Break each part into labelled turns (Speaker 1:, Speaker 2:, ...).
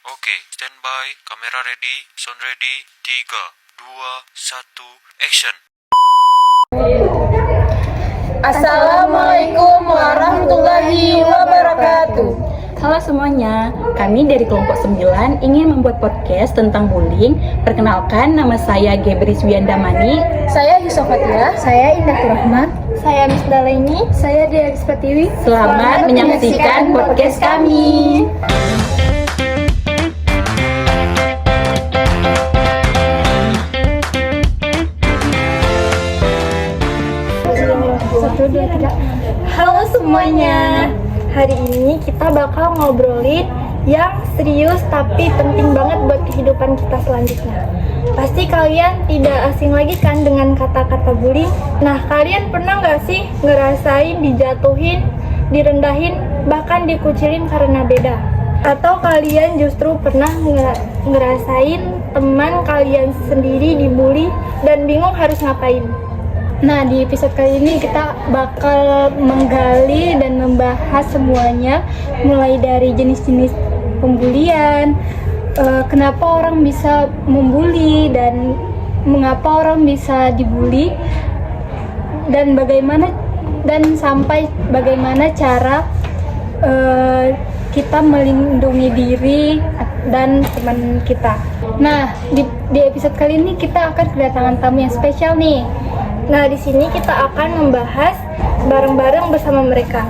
Speaker 1: Oke, standby, kamera ready, sound ready, 3, 2, 1, action.
Speaker 2: Assalamualaikum warahmatullahi wabarakatuh.
Speaker 3: Halo semuanya, kami dari kelompok 9 ingin membuat podcast tentang bullying. Perkenalkan, nama saya Gebris Wiandamani.
Speaker 2: Saya Yusuf Fatila. Saya Indah Rahman.
Speaker 4: Saya Miss Daleni.
Speaker 2: Saya Dia Pertiwi.
Speaker 3: Selamat menyaksikan podcast kami.
Speaker 4: Halo semuanya. Hari ini kita bakal ngobrolin yang serius tapi penting banget buat kehidupan kita selanjutnya. Pasti kalian tidak asing lagi kan dengan kata-kata bullying. Nah, kalian pernah nggak sih ngerasain dijatuhin, direndahin, bahkan dikucilin karena beda? Atau kalian justru pernah ngerasain teman kalian sendiri dibully dan bingung harus ngapain? Nah, di episode kali ini kita bakal menggali dan membahas semuanya, mulai dari jenis-jenis pembulian, kenapa orang bisa membuli dan mengapa orang bisa dibully, dan sampai bagaimana cara kita melindungi diri dan teman kita. Nah, di episode kali ini kita akan kedatangan tamu yang spesial nih. Nah, di sini kita akan membahas bareng-bareng bersama mereka.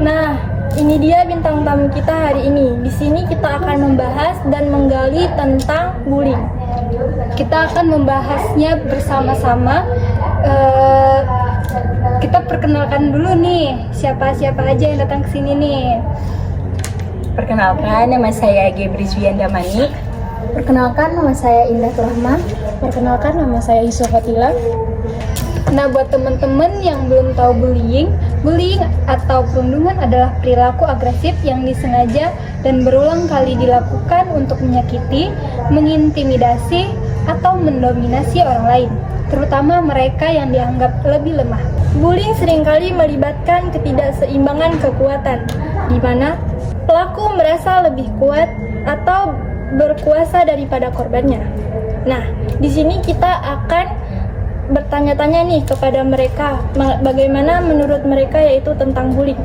Speaker 4: Nah, ini dia bintang tamu kita hari ini. Di sini kita akan membahas dan menggali tentang bullying. Kita akan membahasnya bersama-sama. Kita perkenalkan dulu nih, siapa-siapa aja yang datang ke sini nih.
Speaker 3: Perkenalkan, nama saya Gebris Wiandamani.
Speaker 2: Perkenalkan, nama saya Indah Rahman. Perkenalkan, nama saya Yusuf Fatila.
Speaker 4: Nah, buat teman-teman yang belum tahu bullying atau perundungan adalah perilaku agresif yang disengaja dan berulang kali dilakukan untuk menyakiti, mengintimidasi, atau mendominasi orang lain, terutama mereka yang dianggap lebih lemah. Bullying seringkali melibatkan ketidakseimbangan kekuatan, di mana pelaku merasa lebih kuat atau berkuasa daripada korbannya. Nah, di sini kita akan bertanya-tanya nih kepada mereka, bagaimana menurut mereka yaitu tentang bullying.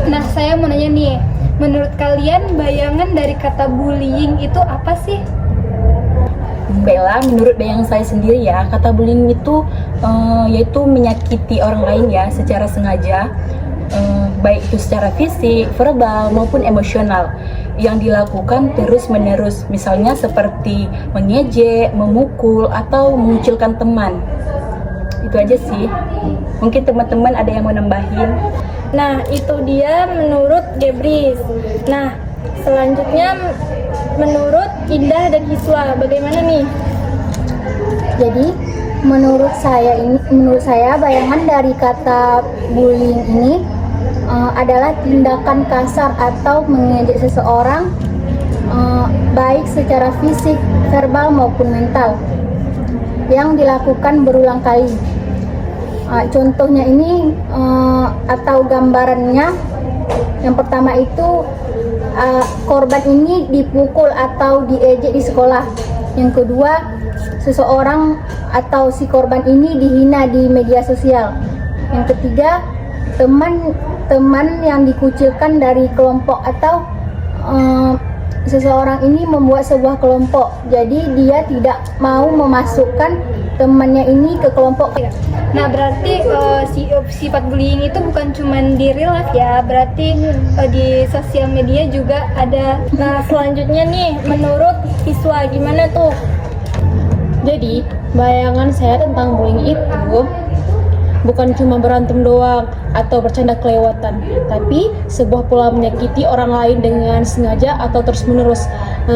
Speaker 4: Nah, saya mau nanya nih, menurut kalian bayangan dari kata bullying itu apa sih?
Speaker 3: Bella, menurut bayangan saya sendiri ya, kata bullying itu yaitu menyakiti orang lain ya secara sengaja, baik itu secara fisik, verbal maupun emosional, yang dilakukan terus-menerus, misalnya seperti mengejek, memukul, atau mengucilkan teman. Itu aja sih. Mungkin teman-teman ada yang mau nambahin.
Speaker 4: Nah, itu dia menurut Gebris. Nah, selanjutnya menurut Indah dan Hiswa, bagaimana nih?
Speaker 2: Jadi, menurut saya bayangan dari kata bullying ini adalah tindakan kasar atau mengejek seseorang, baik secara fisik, verbal maupun mental, yang dilakukan berulang kali. Contohnya ini atau gambarannya, yang pertama itu korban ini dipukul atau diejek di sekolah. Yang kedua, seseorang atau si korban ini dihina di media sosial. Yang ketiga, teman yang dikucilkan dari kelompok, atau seseorang ini membuat sebuah kelompok, jadi dia tidak mau memasukkan temannya ini ke kelompok.
Speaker 4: Nah, berarti sifat bullying itu bukan cuma di real life ya, berarti di sosial media juga ada. Nah, selanjutnya nih, menurut Iswa gimana tuh?
Speaker 5: Jadi, bayangan saya tentang bullying itu bukan cuma berantem doang atau bercanda kelewatan, tapi sebuah pola menyakiti orang lain dengan sengaja atau terus-menerus,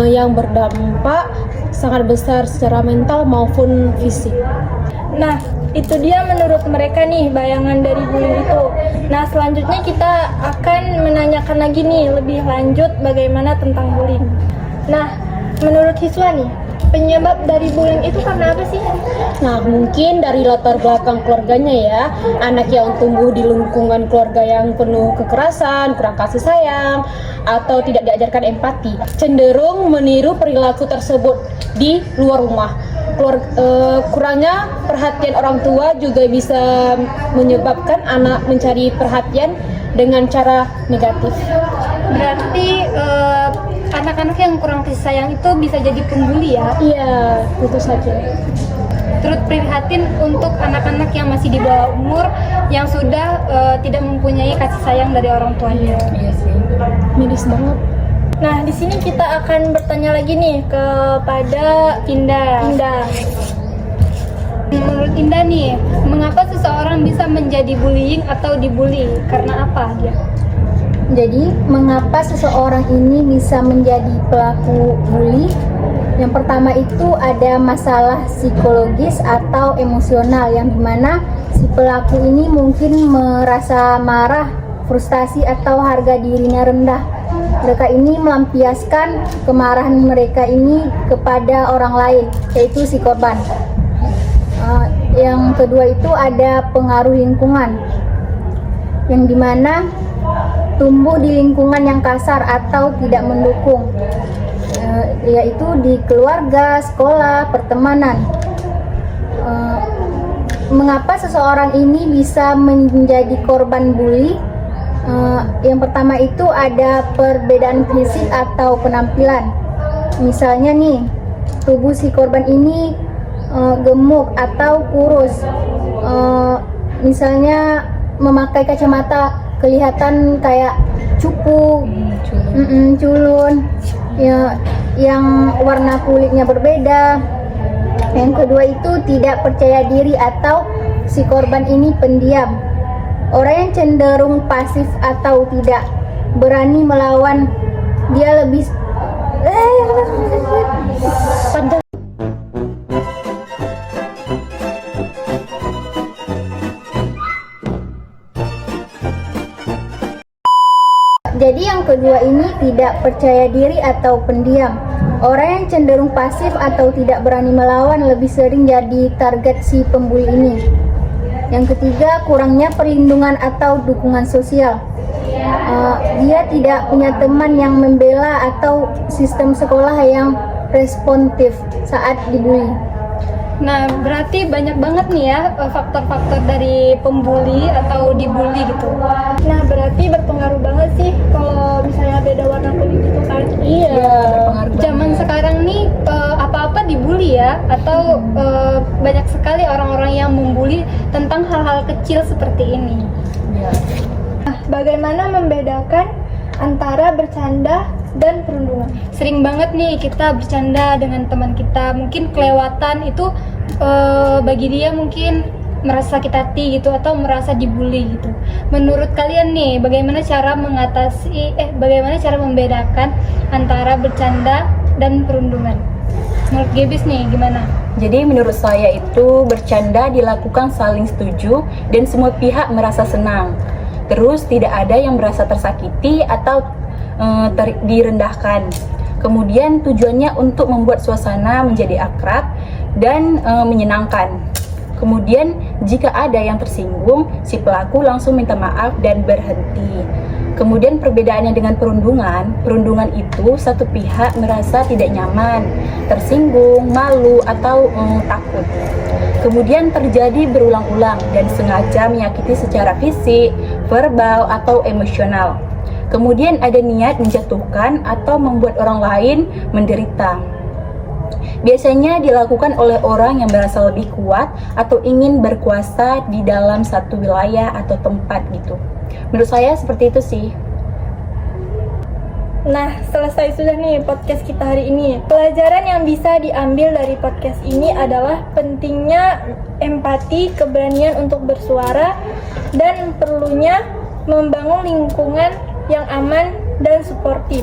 Speaker 5: yang berdampak sangat besar secara mental maupun fisik.
Speaker 4: Nah, itu dia menurut mereka nih bayangan dari bullying itu. Nah, selanjutnya kita akan menanyakan lagi nih lebih lanjut bagaimana tentang bullying. Nah, menurut Hiswa nih, penyebab dari bullying itu karena apa sih?
Speaker 5: Nah, mungkin dari latar belakang keluarganya ya. Anak yang tumbuh di lingkungan keluarga yang penuh kekerasan, kurang kasih sayang, atau tidak diajarkan empati, cenderung meniru perilaku tersebut di luar rumah. Kurangnya perhatian orang tua juga bisa menyebabkan anak mencari perhatian dengan cara negatif.
Speaker 6: Berarti anak-anak yang kurang kasih sayang itu bisa jadi pembuli ya?
Speaker 5: Iya, tentu saja.
Speaker 6: Turut prihatin untuk anak-anak yang masih di bawah umur yang sudah tidak mempunyai kasih sayang dari orang tuanya.
Speaker 3: Iya sih.
Speaker 5: Miris banget.
Speaker 4: Nah, di sini kita akan bertanya lagi nih kepada
Speaker 6: Indah. Menurut Indah nih, mengapa seseorang bisa menjadi bullying atau dibully? Karena apa dia?
Speaker 2: Jadi, mengapa seseorang ini bisa menjadi pelaku bully? Yang pertama itu ada masalah psikologis atau emosional yang dimana si pelaku ini mungkin merasa marah, frustasi atau harga dirinya rendah. Mereka ini melampiaskan kemarahan mereka ini kepada orang lain, yaitu si korban. Yang kedua itu ada pengaruh lingkungan, yang dimana tumbuh di lingkungan yang kasar atau tidak mendukung, yaitu di keluarga, sekolah, pertemanan. Mengapa seseorang ini bisa menjadi korban bully? Yang pertama itu ada perbedaan fisik atau penampilan. Misalnya nih, tubuh si korban ini gemuk atau kurus. Misalnya memakai kacamata kelihatan kayak cupu, culun, ya, yang warna kulitnya berbeda. Yang kedua itu tidak percaya diri atau si korban ini pendiam. Orang yang cenderung pasif atau tidak berani melawan, dia lebih Jadi yang kedua ini tidak percaya diri atau pendiam. Orang yang cenderung pasif atau tidak berani melawan lebih sering jadi target si pembuli ini. Yang ketiga, kurangnya perlindungan atau dukungan sosial. Dia tidak punya teman yang membela atau sistem sekolah yang responsif saat dibully.
Speaker 6: Nah, berarti banyak banget nih ya faktor-faktor dari pembuli atau dibully gitu.
Speaker 4: Nah, berarti berpengaruh banget sih kalau misalnya beda warna kulit gitu kan.
Speaker 3: Iya, berpengaruh
Speaker 6: Zaman
Speaker 3: banget.
Speaker 6: sekarang nih apa-apa dibully ya, atau banyak sekali orang-orang yang membuli tentang hal-hal kecil seperti ini.
Speaker 3: Iya.
Speaker 4: Nah, bagaimana membedakan antara bercanda dan perundungan?
Speaker 6: Sering banget nih kita bercanda dengan teman kita, mungkin kelewatan itu bagi dia mungkin merasa sakit hati gitu atau merasa dibully gitu. Menurut kalian nih, bagaimana cara membedakan antara bercanda dan perundungan? Menurut Gebis nih gimana?
Speaker 3: Jadi menurut saya itu bercanda dilakukan saling setuju dan semua pihak merasa senang. Terus tidak ada yang merasa tersakiti atau direndahkan. Kemudian tujuannya untuk membuat suasana menjadi akrab dan menyenangkan. Kemudian jika ada yang tersinggung, si pelaku langsung minta maaf dan berhenti. Kemudian perbedaannya dengan perundungan itu satu pihak merasa tidak nyaman, tersinggung, malu atau takut. Kemudian terjadi berulang-ulang dan sengaja menyakiti secara fisik, verbal atau emosional. Kemudian ada niat menjatuhkan atau membuat orang lain menderita. Biasanya dilakukan oleh orang yang merasa lebih kuat atau ingin berkuasa di dalam satu wilayah atau tempat gitu. Menurut saya seperti itu sih.
Speaker 4: Nah, selesai sudah nih podcast kita hari ini. Pelajaran yang bisa diambil dari podcast ini adalah pentingnya empati, keberanian untuk bersuara, dan perlunya membangun lingkungan yang aman dan suportif.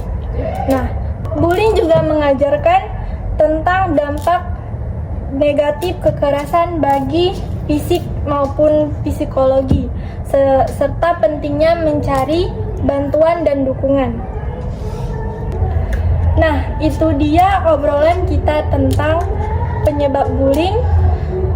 Speaker 4: Nah, bullying juga mengajarkan tentang dampak negatif kekerasan bagi fisik maupun psikologi, serta pentingnya mencari bantuan dan dukungan. Nah, itu dia obrolan kita tentang penyebab bullying,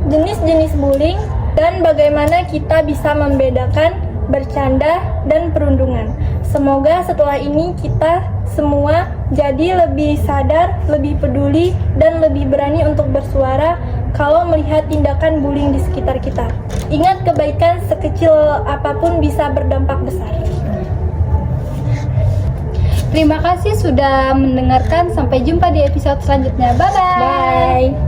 Speaker 4: jenis-jenis bullying, dan bagaimana kita bisa membedakan bercanda dan perundungan. Semoga setelah ini kita semua jadi lebih sadar, lebih peduli, dan lebih berani untuk bersuara kalau melihat tindakan bullying di sekitar kita. Ingat, kebaikan sekecil apapun bisa berdampak besar.
Speaker 6: Terima kasih sudah mendengarkan. Sampai jumpa di episode selanjutnya. Bye-bye.
Speaker 4: Bye.